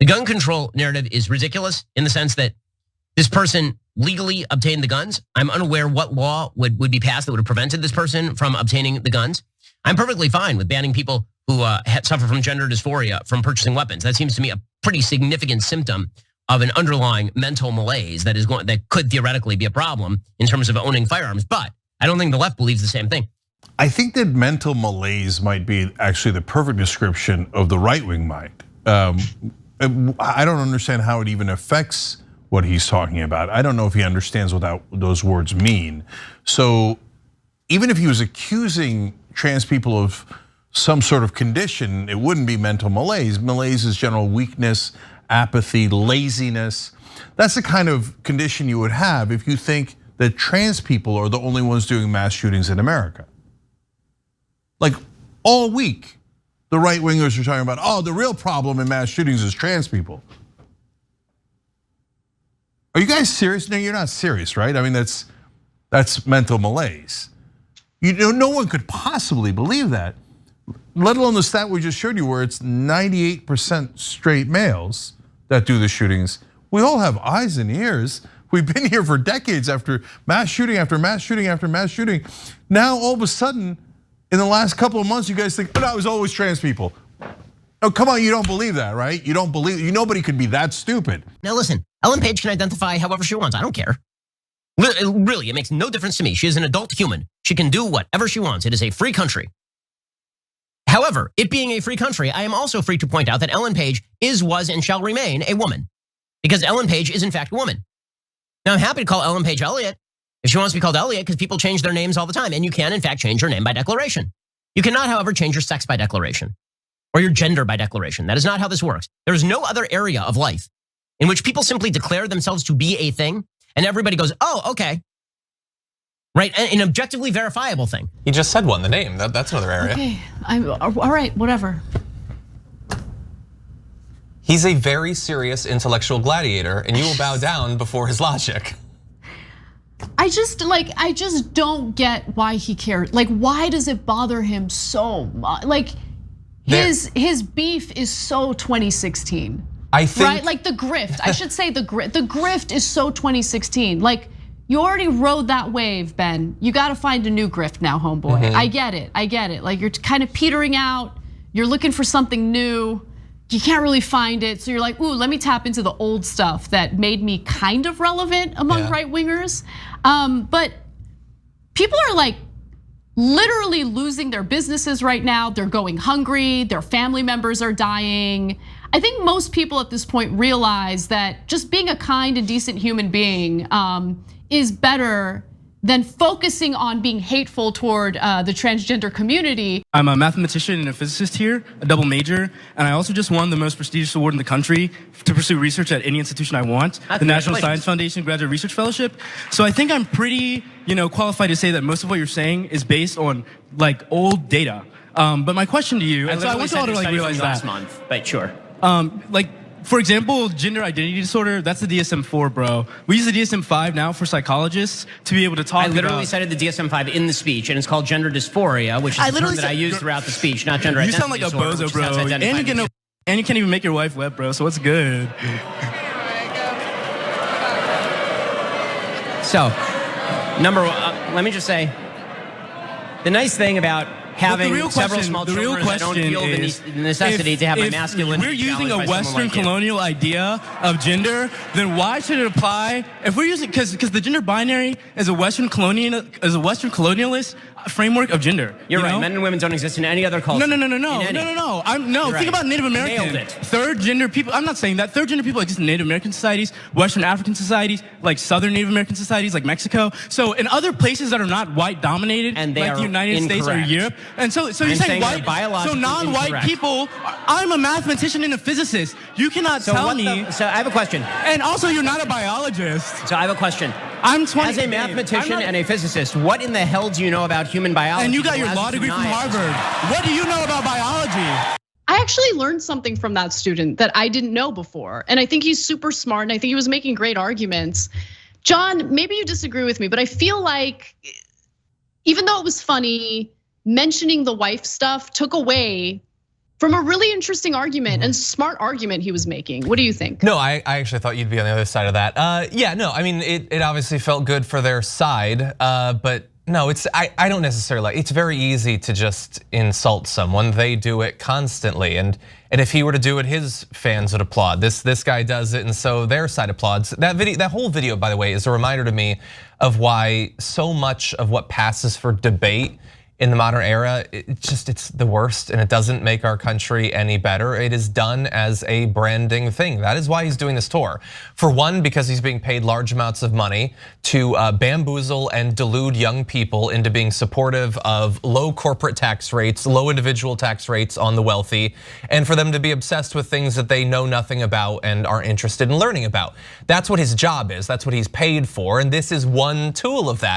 The gun control narrative is ridiculous in the sense that this person legally obtained the guns. I'm unaware what law would be passed that would have prevented this person from obtaining the guns. I'm perfectly fine with banning people who suffer from gender dysphoria from purchasing weapons. That seems to me a pretty significant symptom of an underlying mental malaise that could theoretically be a problem in terms of owning firearms. But I don't think the left believes the same thing. I think that mental malaise might be actually the perfect description of the right-wing mind. I don't understand how it even affects what he's talking about. I don't know if he understands what those words mean. So even if he was accusing trans people of some sort of condition, it wouldn't be mental malaise. Malaise is general weakness, apathy, laziness. That's the kind of condition you would have if you think that trans people are the only ones doing mass shootings in America. Like all week, the right wingers are talking about, oh, the real problem in mass shootings is trans people. Are you guys serious? No, you're not serious, right? I mean, that's mental malaise. You know, no one could possibly believe that, let alone the stat we just showed you where it's 98% straight males that do the shootings. We all have eyes and ears. We've been here for decades after mass shooting after mass shooting after mass shooting. Now all of a sudden, in the last couple of months, you guys think, oh, no, it was always trans people. Oh, come on, you don't believe that, right? You don't believe, nobody could be that stupid. Now listen, Ellen Page can identify however she wants, I don't care. Really, it makes no difference to me. She is an adult human. She can do whatever she wants. It is a free country. However, it being a free country, I am also free to point out that Ellen Page is, was, and shall remain a woman. Because Ellen Page is in fact a woman. Now I'm happy to call Ellen Page Elliot if she wants to be called Elliot, because people change their names all the time. And you can in fact change your name by declaration. You cannot, however, change your sex by declaration or your gender by declaration. That is not how this works. There is no other area of life in which people simply declare themselves to be a thing and everybody goes, oh, okay. Right, an objectively verifiable thing. He just said one, the name, that's another area. Okay, all right, whatever. He's a very serious intellectual gladiator and you will bow down before his logic. I just don't get why he cares. Like, why does it bother him so much? Like, his beef is so 2016. I think, right, like the grift. I should say the grift. The grift is so 2016. Like, you already rode that wave, Ben. You got to find a new grift now, homeboy. I get it. Like, you're kind of petering out. You're looking for something new. You can't really find it, so you're like, ooh, let me tap into the old stuff that made me kind of relevant among right wingers. But people are like literally losing their businesses right now. They're going hungry. Their family members are dying. I think most people at this point realize that just being a kind and decent human being is better than focusing on being hateful toward the transgender community. I'm a mathematician and a physicist here, a double major, and I also just won the most prestigious award in the country to pursue research at any institution I want, the National Science Foundation Graduate Research Fellowship. So I think I'm pretty, qualified to say that most of what you're saying is based on like old data. But my question to you, and so I want you all to like realize that last month, but sure. For example, gender identity disorder, that's the DSM-4, bro. We use the DSM-5 now for psychologists to be able to talk about. I literally cited the DSM-5 in the speech, and it's called gender dysphoria, which is the term that I use throughout the speech, not gender identity disorder. You sound like a bozo, bro. And you can't even make your wife wet, bro, so what's good? So, let me just say, the nice thing about having several small children, I don't feel the necessity to have my masculinity. If we're using a Western colonial idea of gender, then why should it apply? If we're using, because the gender binary is a Western colonialist framework of gender. You're right. Men and women don't exist in any other culture. No. Think about Native American. Nailed it. Third gender people. I'm not saying that third gender people exist in Native American societies, Western African societies, like Southern Native American societies, like Mexico. So in other places that are not white dominated, and they like the United States or Europe. And so you're saying white, so non-white people. I'm a mathematician and a physicist. You cannot tell me. So I have a question. And also, you're not a biologist. So I have a question. I'm 20. As a mathematician and a physicist, what in the hell do you know about human biology? And you got your law degree from Harvard. What do you know about biology? I actually learned something from that student that I didn't know before. And I think he's super smart and I think he was making great arguments. John, maybe you disagree with me, but I feel like even though it was funny, mentioning the wife stuff took away from a really interesting argument and smart argument he was making. What do you think? No, I actually thought you'd be on the other side of that. Yeah, no, I mean, it obviously felt good for their side, but no, I don't necessarily, it's very easy to just insult someone. They do it constantly, and if he were to do it, his fans would applaud. This guy does it, and so their side applauds. That whole video, by the way, is a reminder to me of why so much of what passes for debate in the modern era, it's the worst, and it doesn't make our country any better. It is done as a branding thing. That is why he's doing this tour. For one, because he's being paid large amounts of money to bamboozle and delude young people into being supportive of low corporate tax rates, low individual tax rates on the wealthy, and for them to be obsessed with things that they know nothing about and aren't interested in learning about. That's what his job is, that's what he's paid for, and this is one tool of that.